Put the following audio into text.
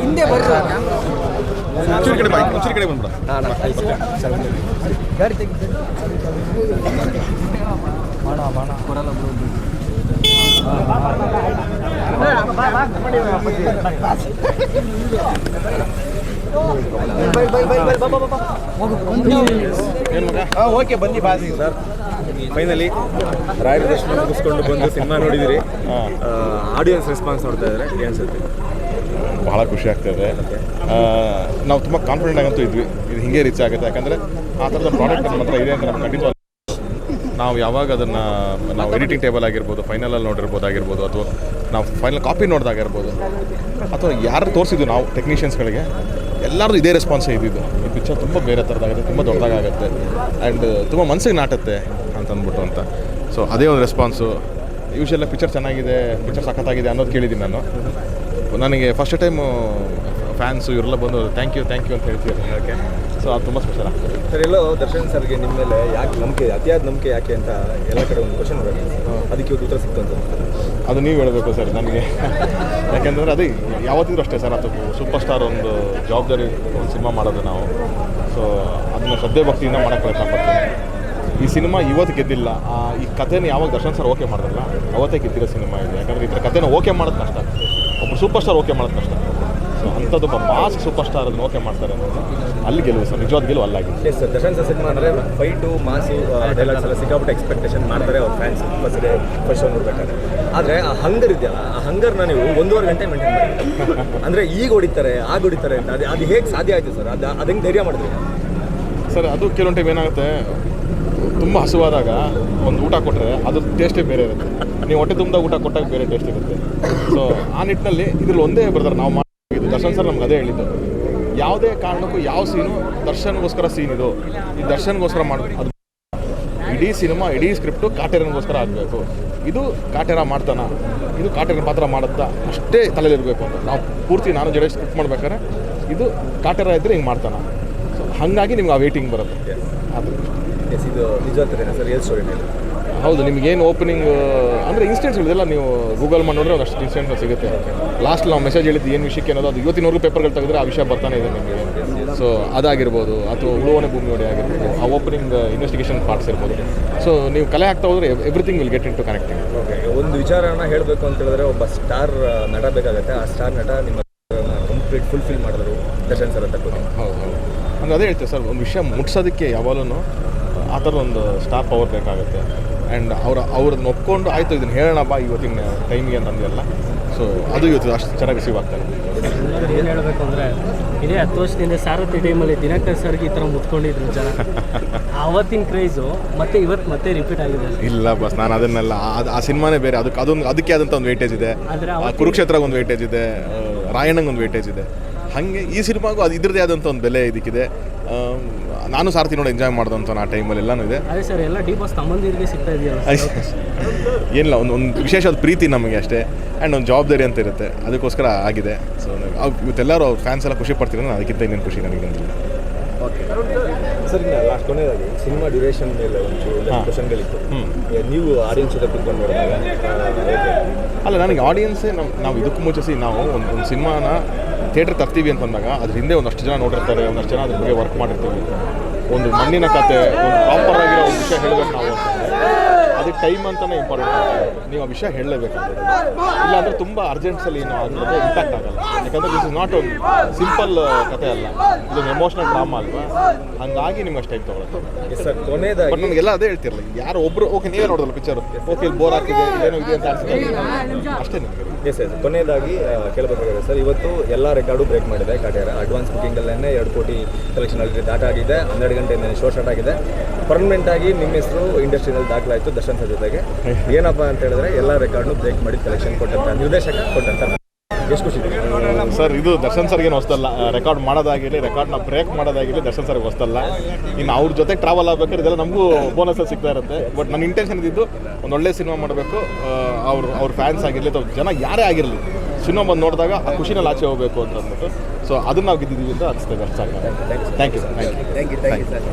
ಹಿಂದೆ ಬರ್ರಿ ಕಡೆ ಬಂದ್ಬಿಡ ಗಾಡಿ ತೆಗಿದ್ದೆ ಕೊಡಲ್ಲ ಓಕೆ ಬನ್ನಿ ಬಾಸಿ ಸರ್. ಫೈನಲಿ ರಾಯರ ದರ್ಶನ ಮುಗಿಸ್ಕೊಂಡು ಬಂದು ಸಿನಿಮಾ ನೋಡಿದಿರಿ, ಆಡಿಯನ್ಸ್ ರೆಸ್ಪಾನ್ಸ್ ನೋಡ್ತಾ ಇದ್ದಾರೆ, ಏನು ಅನ್ಸುತ್ತೆ? ಬಹಳ ಖುಷಿ ಆಗ್ತಾಯಿದೆ. ನಾವು ತುಂಬ ಕಾನ್ಫಿಡೆಂಟ್ ಆಗಂತೂ ಇದ್ವಿ ಇದು ಹಿಂಗೆ ರೀಚ್ ಆಗುತ್ತೆ, ಯಾಕಂದರೆ ಆ ಥರದ ಪ್ರಾಡಕ್ಟ್ ನಮ್ಮ ಹತ್ರ ಇದೆ ಅಂತ ನಮ್ಗೆ ಖಂಡಿತ ನಾವು ಯಾವಾಗ ಅದನ್ನು ನಾವು ಎಡಿಟಿಂಗ್ ಟೇಬಲ್ ಆಗಿರ್ಬೋದು, ಫೈನಲಲ್ಲಿ ನೋಡಿರ್ಬೋದಾಗಿರ್ಬೋದು, ಅಥವಾ ನಾವು ಫೈನಲ್ ಕಾಪಿ ನೋಡಿದಾಗಿರ್ಬೋದು, ಅಥವಾ ಯಾರು ತೋರಿಸಿದ್ದು ನಾವು ಟೆಕ್ನಿಷಿಯನ್ಸ್ಗಳಿಗೆ ಎಲ್ಲರದು ಇದೇ ರೆಸ್ಪಾನ್ಸೇ ಇದ್ದಿದ್ದು. ಈ ಪಿಕ್ಚರ್ ತುಂಬ ಬೇರೆ ಥರದಾಗುತ್ತೆ, ತುಂಬ ದೊಡ್ಡದಾಗುತ್ತೆ ಆ್ಯಂಡ್ ತುಂಬ ಮನಸ್ಸಿಗೆ ನಾಟುತ್ತೆ ಅಂತಂದ್ಬಿಟ್ಟು ಅಂತ. ಸೊ ಅದೇ ಒಂದು ರೆಸ್ಪಾನ್ಸು. ಯೂಶಲ್ಲ ಪಿಕ್ಚರ್ ಚೆನ್ನಾಗಿದೆ, ಪಿಕ್ಚರ್ ಸಖತ್ತಾಗಿದೆ ಅನ್ನೋದು ಕೇಳಿದ್ದೀನಿ ನಾನು. ನನಗೆ ಫಸ್ಟ್ ಟೈಮು ಫ್ಯಾನ್ಸು ಇವರೆಲ್ಲ ಬಂದು ಥ್ಯಾಂಕ್ ಯು ಅಂತ ಹೇಳ್ತೀವಿ ಅದಕ್ಕೆ. ಸೊ ಅದು ತುಂಬ ಸ್ಪೆಷಲ್ ಆಗ್ತದೆ ಸರ್. ಎಲ್ಲೋ ದರ್ಶನ್ ಸರ್ಗೆ ನಿಮ್ಮ ಮೇಲೆ ಯಾಕೆ ನಂಬಿಕೆ, ಅತಿಯಾದ ನಂಬಿಕೆ ಯಾಕೆ ಅಂತ ಎಲ್ಲ ಕಡೆ ಒಂದು ಕ್ವಶನ್ ಬರುತ್ತೆ, ಅದಕ್ಕೆ ಇವತ್ತು ಉತ್ತರ ಸಿಕ್ತು ಅಂತ. ಅದು ನೀವು ಹೇಳಬೇಕು ಸರ್ ನನಗೆ, ಯಾಕೆಂದರೆ ಅದೇ ಯಾವತ್ತಿದ್ರು ಅಷ್ಟೇ ಸರ್, ಅದು ಸೂಪರ್ ಸ್ಟಾರ್ ಒಂದು ಜವಾಬ್ದಾರಿ ಒಂದು ಸಿನಿಮಾ ಮಾಡೋದು ನಾವು. ಸೊ ಅದನ್ನು ಶ್ರದ್ಧೆ ಭಕ್ತಿಯಿಂದ ಮಾಡೋಕ್ಕೆ ಪ್ರಯತ್ನ ಪಡ್ತೀನಿ. ಈ ಸಿನಿಮಾ ಇವತ್ತು ಗೆದ್ದಿಲ್ಲ, ಈ ಕಥೆನ ಯಾವಾಗ ದರ್ಶನ್ ಸರ್ ಓಕೆ ಮಾಡಿದ್ರಲ್ಲ ಅವತ್ತೇ ಗೆದ್ದಿರೋ ಸಿನಿಮಾ ಇದೆ. ಯಾಕಂದರೆ ಈ ಥರ ಕಥೆನ ಓಕೆ ಮಾಡೋದು ಕಷ್ಟ, ಒಬ್ಬ ಸೂಪರ್ ಸ್ಟಾರ್ ಓಕೆ ಮಾಡೋದು ಕಷ್ಟ. ಸೊ ಅಂಥದ್ದೊಬ್ಬ ಮಾಸ್ ಸೂಪರ್ ಸ್ಟಾರ್ ಅದನ್ನು ಓಕೆ ಮಾಡ್ತಾರೆ ಅನ್ನೋದು ಅಲ್ಲಿ ಗೆಲುವು ಸರ್, ನಿಜವಾದ ಗೆಲುವು ಅಲ್ಲಾಗಿದೆ. Yes sir, Darshan sir cinema ಅಂದರೆ ಫೈಟು ಮಾಸು ಡೈಲಾಗ್ಸ್ ಎಲ್ಲ ಸಿಕ್ಕಾಪಟ್ಟೆ ಎಕ್ಸ್ಪೆಕ್ಟೇಷನ್ ಮಾಡ್ತಾರೆ ಅವ್ರ ಫ್ಯಾನ್ಸ್ ಫಸ್ಟ್ ಶೋ ನೋಡ್ಬೇಕಾದ್ರೆ. ಆದರೆ ಆ ಹಂಗರ್ ಇದೆಯಲ್ಲ, ಆ ಹಂಗರ್ನ ನೀವು 1.5 ಗಂಟೆ ಮೇಂಟೈನ್ ಮಾಡಿ, ಅಂದರೆ ಈಗ ಹೊಡಿತಾರೆ ಅಂತ ಅದು ಹೇಗೆ ಸಾಧ್ಯ ಆಯಿತು ಸರ್? ಅದು ಹೆಂಗೆ ಧೈರ್ಯ ಮಾಡಿದ್ರಿ ಸರ್? ಅದು ಕೆಲವೊಂದು ಟೈಮ್ ಏನಾಗುತ್ತೆ, ತುಂಬ ಹಸುವಾದಾಗ ಒಂದು ಊಟ ಕೊಟ್ಟರೆ ಅದ್ರ ಟೇಸ್ಟೇ ಬೇರೆ ಇರುತ್ತೆ, ನೀವು ಹೊಟ್ಟೆ ತುಂಬ ಊಟ ಕೊಟ್ಟಾಗ ಬೇರೆ ಟೇಸ್ಟ್ ಇರುತ್ತೆ. ಸೊ ಆ ನಿಟ್ಟಿನಲ್ಲಿ ಇದ್ರಲ್ಲಿ ಒಂದೇ ಬರ್ತಾರೆ ನಾವು ಮಾಡಿದ್ದು. ದರ್ಶನ್ ಸರ್ ನಮ್ಗೆ ಅದೇ ಹೇಳಿದ್ದು, ಯಾವುದೇ ಕಾರಣಕ್ಕೂ ಯಾವ ಸೀನು ದರ್ಶನ್ಗೋಸ್ಕರ ಸೀನ್ ಇದು, ಈ ದರ್ಶನ್ಗೋಸ್ಕರ ಮಾಡೋದು, ಅದು ಇಡೀ ಸಿನಿಮಾ ಇಡೀ ಸ್ಕ್ರಿಪ್ಟು ಕಾಟೇರನ್ಗೋಸ್ಕರ ಆಗಬೇಕು. ಇದು ಕಾಟೇರ ಮಾಡ್ತಾನ, ಇದು ಕಾಟೇರನ ಪಾತ್ರ ಮಾಡುತ್ತಾ ಅಷ್ಟೇ ತಲೆಯಲ್ಲಿರಬೇಕು ಅಂತ ನಾವು ಪೂರ್ತಿ ನಾನು ಜಡೆ ಸ್ಕ್ರಿಪ್ಟ್ ಮಾಡ್ಬೇಕಾದ್ರೆ ಇದು ಕಾಟೇರ ಇದ್ದರೆ ಹಿಂಗೆ ಮಾಡ್ತಾನ. ಸೊ ಹಾಗಾಗಿ ನಿಮ್ಗೆ ಆ ವೇಟಿಂಗ್ ಬರುತ್ತೆ. ಅದು ಇದು ನಿಜವಾಗ್ತದೇನಾ ಸರ್? ಎಲ್ ಸ್ಟೋರಿ ಹೌದು. ನಿಮಗೇನು ಓಪನಿಂಗ್ ಅಂದರೆ ಇನ್ಸ್ಟೆಂಟ್ಸ್ಗಳಿದೆಲ್ಲ ನೀವು ಗೂಗಲ್ ಮಾಡಿ ನೋಡಿದ್ರೆ ಒಂದಷ್ಟು ಇನ್ಸ್ಟೆಂಟ್ಸ್ ಸಿಗುತ್ತೆ. ಲಾಸ್ಟ್ ನಾವು ಮೆಸೇಜ್ ಹೇಳಿದ್ದು ಏನು ವಿಷಯಕ್ಕೆ ಅನ್ನೋದು ಅದು ಇವತ್ತಿನವರೆಗೂ ಪೇಪರ್ಗಳು ತೆಗೆದ್ರೆ ಆ ವಿಷಯ ಬರ್ತಾನೆ ಇದೆ ನಿಮಗೆ. ಸೊ ಅದಾಗಿರ್ಬೋದು, ಅಥವಾ ಉಳುವನೆ ಭೂಮಿ ಒಡೆ ಆಗಿರ್ಬೋದು, ಆ ಓಪನಿಂಗ್ ಇನ್ವೆಸ್ಟಿಗೇಷನ್ ಪಾರ್ಟ್ಸ್ ಇರ್ಬೋದು. ಸೊ ನೀವು ಕಲೆ ಹಾಕ್ತಾ ಹೋದರೆ everything will get into connecting. Okay, ಒಂದು ವಿಚಾರನ ಹೇಳಬೇಕು ಅಂತ ಹೇಳಿದ್ರೆ ಒಬ್ಬ ಸ್ಟಾರ್ ನಟ ಬೇಕಾಗುತ್ತೆ. ಆ ಸ್ಟಾರ್ ನಟ ನಿಮ್ಮ ಕಂಪ್ಲೀಟ್ ಫುಲ್ಫಿಲ್ ಮಾಡಿದ್ರು ದರ್ಶನ್ ಸರ್ ಅಂತ. ಹೌದು ಅಂದರೆ ಅದೇ ಹೇಳ್ತೇವೆ ಸರ್, ಒಂದು ವಿಷಯ ಮುಟ್ಸೋದಕ್ಕೆ ಯಾವಾಗಲೂ ಆ ಥರ ಒಂದು ಸ್ಟಾರ್ ಪವರ್ ಬೇಕಾಗುತ್ತೆ. ಆ್ಯಂಡ್ ಅವ್ರನ್ನ ಒಪ್ಕೊಂಡು ಆಯಿತು ಇದನ್ನು ಹೇಳೋಣ ಬಾ ಇವತ್ತಿನ ಟೈಮಿಗೆ ಅಂತಂದಿರಲ್ಲ. ಸೊ ಅದು ಇವತ್ತು ಅಷ್ಟು ಚೆನ್ನಾಗಿ ರಿಸೀವ್ ಆಗ್ತಾರೆ. ಏನು ಹೇಳಬೇಕು ಅಂದರೆ, ಇದೇ 10 ವರ್ಷದಿಂದ ಸಾರಥಿ ಟೈಮಲ್ಲಿ ದಿನಕರ್ ಸರ್ಗೆ ಈ ಥರ ಮುತ್ಕೊಂಡಿದ್ರು ಜನ. ಆವತ್ತಿನ ಕ್ರೇಜು ಮತ್ತೆ ರಿಪೀಟ್ ಆಗಿದೆ. ಇಲ್ಲ ಬಸ್, ನಾನು ಅದನ್ನೆಲ್ಲ ಆ ಸಿನಿಮಾನೇ ಬೇರೆ, ಅದಕ್ಕೆ ಆದಂಥ ಒಂದು ವೇಟೇಜ್ ಇದೆ. ಕುರುಕ್ಷೇತ್ರಕ್ಕೆ ಒಂದು ವೇಟೇಜ್ ಇದೆ, ರಾಯಣ್ಣಂಗೆ ಒಂದು ವೇಟೇಜ್ ಇದೆ. ಹಾಗೆ ಈ ಸಿನಿಮಾಗೂ ಅದು ಇದ್ರದ್ದೇ ಆದಂಥ ಒಂದು ಬೆಲೆ ಇದಕ್ಕಿದೆ. ನಾನು ಸಾರಥಿ ನೋಡಿ ಎಂಜಾಯ್ ಮಾಡ್ದಂಥ ಆ ಟೈಮಲ್ಲಿ ಎಲ್ಲನೂ ಇದೆ. ಅದೇ ಸರ್, ಎಲ್ಲ ಡಿ ಬಾಸ್ ತಮ್ಮಂದಿರಿಗೆ ಸಿಗ್ತಾ ಇದೆಯಲ್ಲ. ಏನಿಲ್ಲ, ಒಂದು ವಿಶೇಷವಾದ ಪ್ರೀತಿ ನಮಗೆ ಅಷ್ಟೇ, ಆ್ಯಂಡ್ ಒಂದು ಜವಾಬ್ದಾರಿ ಅಂತ ಇರುತ್ತೆ, ಅದಕ್ಕೋಸ್ಕರ ಆಗಿದೆ. ಸೊ ಇವತ್ತೆಲ್ಲರೂ ಅವ್ರ ಫ್ಯಾನ್ಸ್ ಎಲ್ಲ ಖುಷಿ ಪಡ್ತಿರೋ, ಅದಕ್ಕಿಂತ ಇನ್ನೇನು ಖುಷಿ ನನಗೆ. ಓಕೆ ಸರ್, ಇನ್ನು ಲಾಸ್ಟ್ ಕೊನೆಯದಾಗಿ ಸಿನಿಮಾ ಡ್ಯೂರೇಷನ್ ಮೇಲೆ ಒಂದು ಕ್ವಶನ್ಗಳಿತ್ತು. ನೀವು ಆಡಿಯನ್ಸ್ ಜೊತೆ ಕೂತ್ಕೊಂಡು ನೋಡಿದಾಗ ಅಲ್ಲ, ನನಗೆ ಆಡಿಯನ್ಸೇ ನಾವು ಇದಕ್ಕೂ ಮುಂಚೆ ನಾವು ಒಂದು ಸಿನಿಮಾನ ಥಿಯೇಟ್ರ್ ತರ್ತೀವಿ ಅಂತಂದಾಗ ಅದ್ರ ಹಿಂದೆ ಒಂದಷ್ಟು ಜನ ನೋಡಿರ್ತಾರೆ, ಒಂದಷ್ಟು ಜನ ಅದ್ರ ಬಗ್ಗೆ ವರ್ಕ್ ಮಾಡಿರ್ತೀವಿ. ಒಂದು ಮಣ್ಣಿನ ಕತೆ, ಒಂದು ಪ್ರಾಪರ್ ಆಗಿರೋ ಒಂದು ವಿಷಯ ಹೇಳಬೇಕು ನಾವು ಅಂತಂದರೆ ಅದಕ್ಕೆ ಟೈಮ್ ಅಂತಲೇ ಇಂಪಾರ್ಟೆಂಟ್ ಆಗ್ತದೆ. ನೀವು ಆ ವಿಷಯ ಹೇಳಲೇಬೇಕಾಗ್ತದೆ, ಇಲ್ಲಾಂದರೆ ತುಂಬ ಅರ್ಜೆಂಟ್ಸಲ್ಲಿ ನಾವು ಅದ್ರ ಬಗ್ಗೆ ಇಂಪ್ಯಾಕ್ಟ್ ಆಗಲ್ಲ. ಯಾಕಂದರೆ ದಿಸ್ ಇಸ್ ನಾಟ್ ಒಂದು ಸಿಂಪಲ್ ಕತೆ ಅಲ್ಲ, ಇದೊಂದು ಎಮೋಷ್ನಲ್ ಡ್ರಾಮಾ ಅಲ್ವಾ. ಹಾಗಾಗಿ ನಿಮ್ಗೆ ಅಷ್ಟು ಟೈಮ್ ತೊಗೊಳುತ್ತೆ ಸರ್. ಕೊನೆಯದಾಗಿ ಬಟ್ ನನಗೆಲ್ಲ ಅದೇ ಹೇಳ್ತಿರಲ್ಲ, ಯಾರು ಒಬ್ಬರು ಓಕೆ ನೀವೇ ನೋಡೋದಲ್ಲ ಪಿಕ್ಚರು, ಓಕೆ ಇಲ್ಲಿ ಬೋರ್ ಆಗ್ತಿದೆ ಏನೋ ಇದೆ ಅಂತ ಅನಿಸ್ತದೆ ಅಷ್ಟೇ ನಿಮಗೆ. ಎಸ್ ಎಸ್, ಕೊನೆಯದಾಗಿ ಕೇಳಬೇಕಾಗಿದೆ ಸರ್, ಇವತ್ತು ಎಲ್ಲ ರೆಕಾರ್ಡು ಬ್ರೇಕ್ ಮಾಡಿದೆ ಕಾಟೇರ. ಅಡ್ವಾನ್ಸ್ ಬುಕ್ಕಿಂಗಲ್ಲೇ 2 ಕೋಟಿ ಕಲೆಕ್ಷನ್ ಆಗಿದೆ, ದಾಟಾಗಿದೆ. 12 ಗಂಟೆಯಿಂದ ಶೋ ಸ್ಟಾರ್ಟ್ ಆಗಿದೆ. ಪರ್ಮನೆಂಟಾಗಿ ನಿಮ್ಮ ಹೆಸರು ಇಂಡಸ್ಟ್ರಿನಲ್ಲಿ ದಾಖಲಾಯಿತು ದರ್ಶನ್ ಸರ್ ಜೊತೆಗೆ. ಏನಪ್ಪ ಅಂತ ಹೇಳಿದ್ರೆ ಎಲ್ಲ ರೆಕಾರ್ಡ್ನು ಬ್ರೇಕ್ ಮಾಡಿ ಕಲೆಕ್ಷನ್ ಕೊಟ್ಟಂತ ನಿರ್ದೇಶಕ ಕೊಟ್ಟಂತ ಎಷ್ಟು ಖುಷಿ ಸರ್? ಇದು ದರ್ಶನ್ ಸರ್ಗೇನು ಹೊಸ್ತಲ್ಲ, ರೆಕಾರ್ಡ್ ಮಾಡೋದಾಗಿರಲಿ, ರೆಕಾರ್ಡ್ನ ಬ್ರೇಕ್ ಮಾಡೋದಾಗಿರಲಿ ದರ್ಶನ್ ಸರ್ಗೆ ಹೊಸ್ತಲ್ಲ. ಇನ್ನು ಅವ್ರ ಜೊತೆ ಟ್ರಾವೆಲ್ ಆಗಬೇಕಾದ್ರೆ ಇದೆಲ್ಲ ನಮಗೂ ಬೋನಸ್ಸಲ್ಲಿ ಸಿಗ್ತಾ ಇರುತ್ತೆ. ಬಟ್ ನನ್ನ ಇಂಟೆನ್ಷನ್ ಇದ್ದಿದ್ದು ಒಂದು ಒಳ್ಳೆ ಸಿನಿಮಾ ಮಾಡಬೇಕು, ಅವ್ರ ಫ್ಯಾನ್ಸ್ ಆಗಿರಲಿ ಅಥವಾ ಜನ ಯಾರೇ ಆಗಿರಲಿ ಸಿನಿಮಾ ಬಂದು ನೋಡಿದಾಗ ಆ ಖುಷಿನಲ್ಲಿ ಆಚೆ ಹೋಗಬೇಕು ಅಂತ ಅಂದ್ಬಿಟ್ಟು. ಸೊ ಅದನ್ನು ನಾವು ಗೆದ್ದಿದ್ದೀವಿ ಅಂತ ಅನಿಸ್ತೇವೆ. ಅಷ್ಟು ಸಾಕು. Thank you sir.